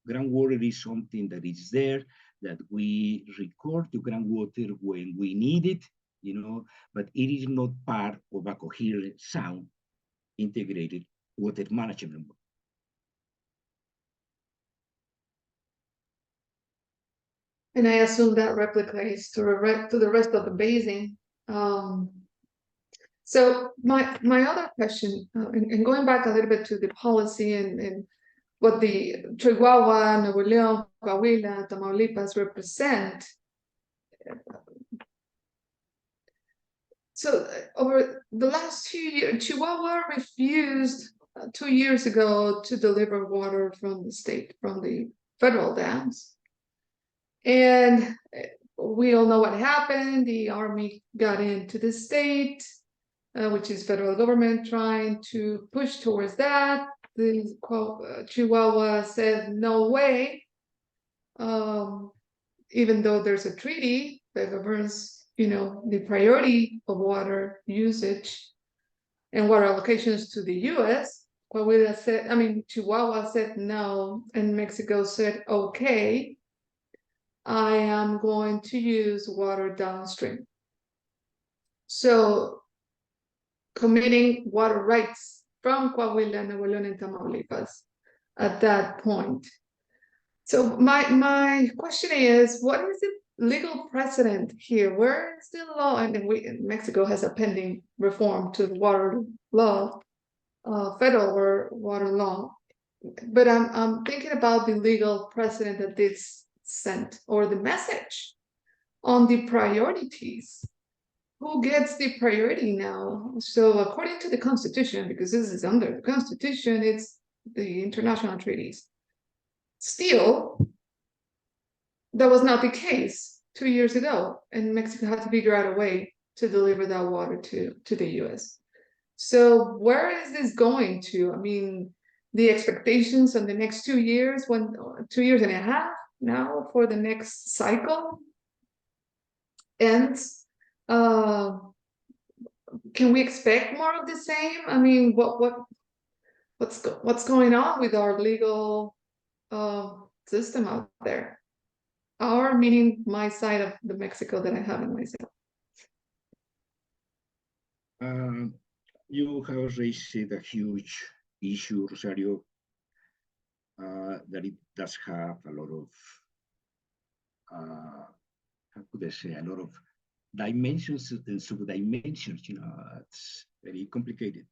Groundwater is something that is there, that we record the groundwater when we need it, but it is not part of a coherent, sound, integrated water management model.
And I assume that replicates to the rest of the basin. So my other question, and going back a little bit to the policy and what the Chihuahua, Nuevo León, Coahuila, Tamaulipas represent. So over the last 2 years, Chihuahua refused 2 years ago to deliver water from the state, from the federal dams. And we all know what happened. The Army got into the state, which is federal government, trying to push towards that. The Chihuahua said no way, even though there's a treaty that governs, the priority of water usage and water allocations to the U.S. Chihuahua said no, and Mexico said okay. I am going to use water downstream. So committing water rights from Coahuila, Nuevo León, and Tamaulipas at that point. So my question is, what is it legal precedent here? Where is the law? And Mexico has a pending reform to the water law, federal water law. But I'm thinking about the legal precedent that this sent, or the message on the priorities. Who gets the priority now? So according to the Constitution, because this is under the Constitution, it's the international treaties. Still, that was not the case 2 years ago, and Mexico had to figure out a way to deliver that water to the US. So where is this going to? I mean, the expectations on the next 2 years, 2 years and a half now for the next cycle ends. Can we expect more of the same? I mean, what's going on with our legal system out there? Our meaning my side of the Mexico that I have in myself.
You have raised a huge issue, Rosario, that it does have a lot of, how could I say, a lot of dimensions and sub-dimensions, it's very complicated.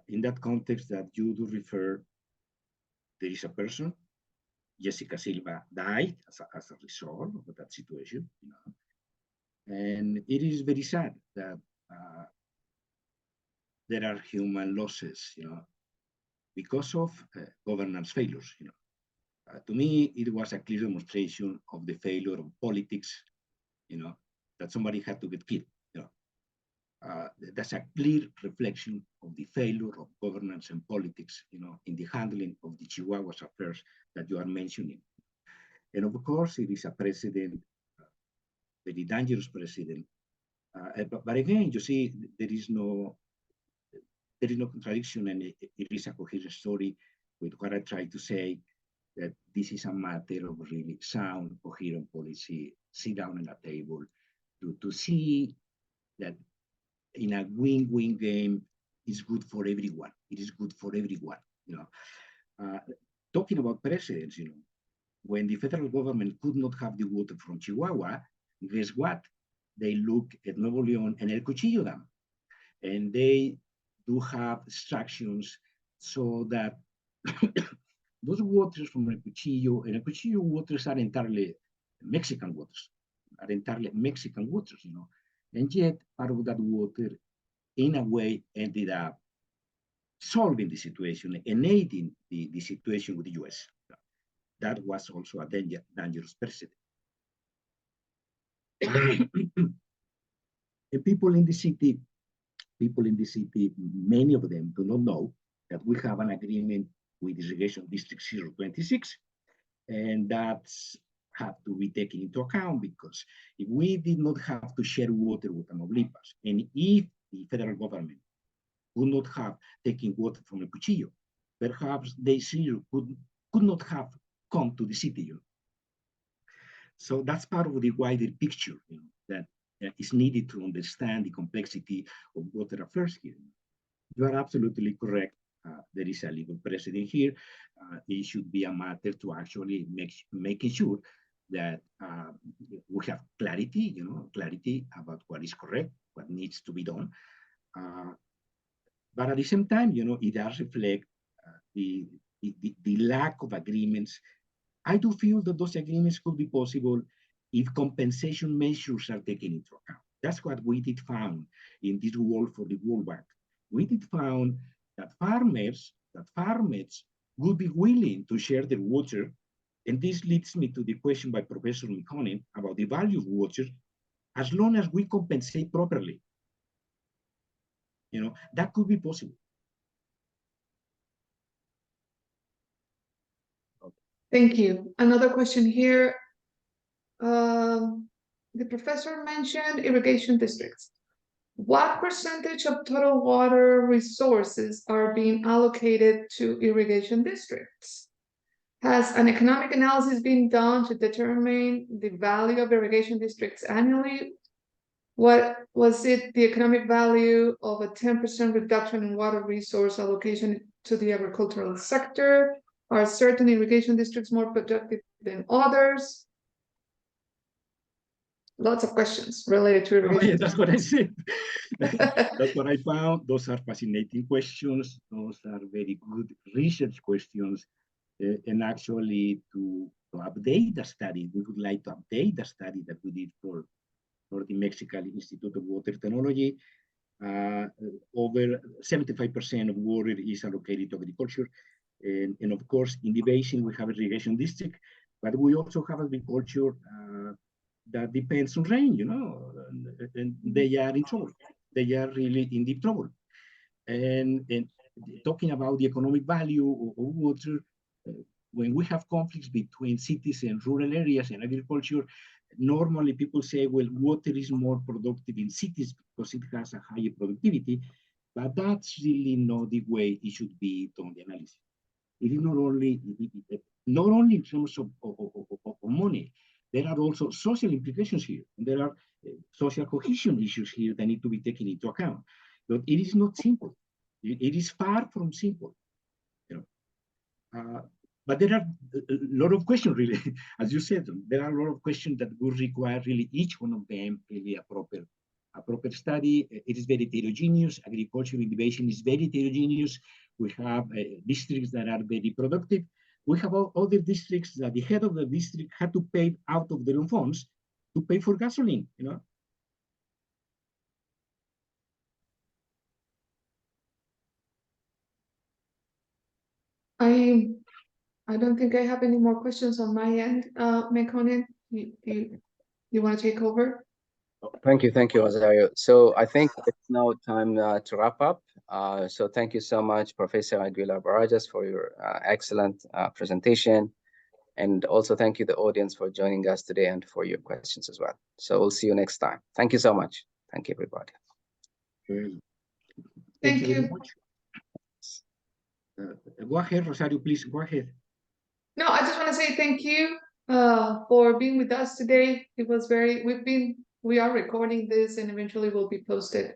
In that context that you do refer, there is a person, Jessica Silva, died as a result of that situation, and it is very sad that there are human losses, because of governance failures. To me, it was a clear demonstration of the failure of politics, that somebody had to get killed. That's a clear reflection of the failure of governance and politics, in the handling of the Chihuahuas affairs that you are mentioning. And of course, it is a precedent, very dangerous precedent. But again, you see, there is no contradiction, and it is a coherent story with what I try to say, that this is a matter of really sound, coherent policy, sit down at a table to see that in a win-win game, it's good for everyone. It is good for everyone. Talking about precedents, when the federal government could not have the water from Chihuahua, guess what? They look at Nuevo León and El Cuchillo Dam, and they do have extractions so that those waters from El Cuchillo, and El Cuchillo waters are entirely Mexican waters, and yet part of that water, in a way, ended up solving the situation and aiding the situation with the US. That was also a dangerous precedent. And people in the city, many of them do not know that we have an agreement with Irrigation District 026, and that's have to be taken into account, because if we did not have to share water with Tamaulipas, and if the federal government would not have taken water from El Cuchillo, perhaps they could not have come to the city. So that's part of the wider picture, that is needed to understand the complexity of water affairs here. You are absolutely correct. There is a legal precedent here. It should be a matter to actually making sure that we have clarity, clarity about what is correct, what needs to be done. But at the same time, it does reflect the lack of agreements. I do feel that those agreements could be possible if compensation measures are taken into account. That's what we did found in this work for the World Bank. We did found that farmers would be willing to share their water. And this leads me to the question by Professor McConnell about the value of water, as long as we compensate properly. That could be possible.
Thank you. Another question here. The professor mentioned irrigation districts. What percentage of total water resources are being allocated to irrigation districts? Has an economic analysis been done to determine the value of irrigation districts annually? What was it, the economic value of a 10% reduction in water resource allocation to the agricultural sector? Are certain irrigation districts more productive than others? lots of questions related to
Oh, yeah,
irrigation.
that's what I said. That's what I found. Those are fascinating questions. Those are very good research questions. And actually, to update the study, we would like to update the study that we did for the Mexican Institute of Water Technology. Over 75% of water is allocated to agriculture. And of course, in the basin, we have irrigation district, but we also have agriculture that depends on rain, and they are in trouble. They are really in deep trouble. And talking about the economic value of water, when we have conflicts between cities and rural areas and agriculture, normally people say, well, water is more productive in cities because it has a higher productivity, but that's really not the way it should be done, the analysis. It is not only in terms of money, there are also social implications here. There are social cohesion issues here that need to be taken into account. But it is not simple. It is far from simple. You know. But there are a lot of questions, really. As you said, there are a lot of questions that would require really each one of them really a proper study. It is very heterogeneous. Agriculture innovation is very heterogeneous. We have districts that are very productive. We have other districts that the head of the district had to pay out of their own funds to pay for gasoline,
I don't think I have any more questions on my end. Mekonnen, you want to take over?
Thank you, Rosario. So I think it's now time to wrap up. So thank you so much, Professor Aguilar Barajas, for your excellent presentation. And also thank you, the audience, for joining us today and for your questions as well. So we'll see you next time. Thank you so much. Thank you, everybody.
Thank you
very much. Go ahead, Rosario, please, go ahead.
No, I just want to say thank you for being with us today. It was we are recording this and eventually will be posted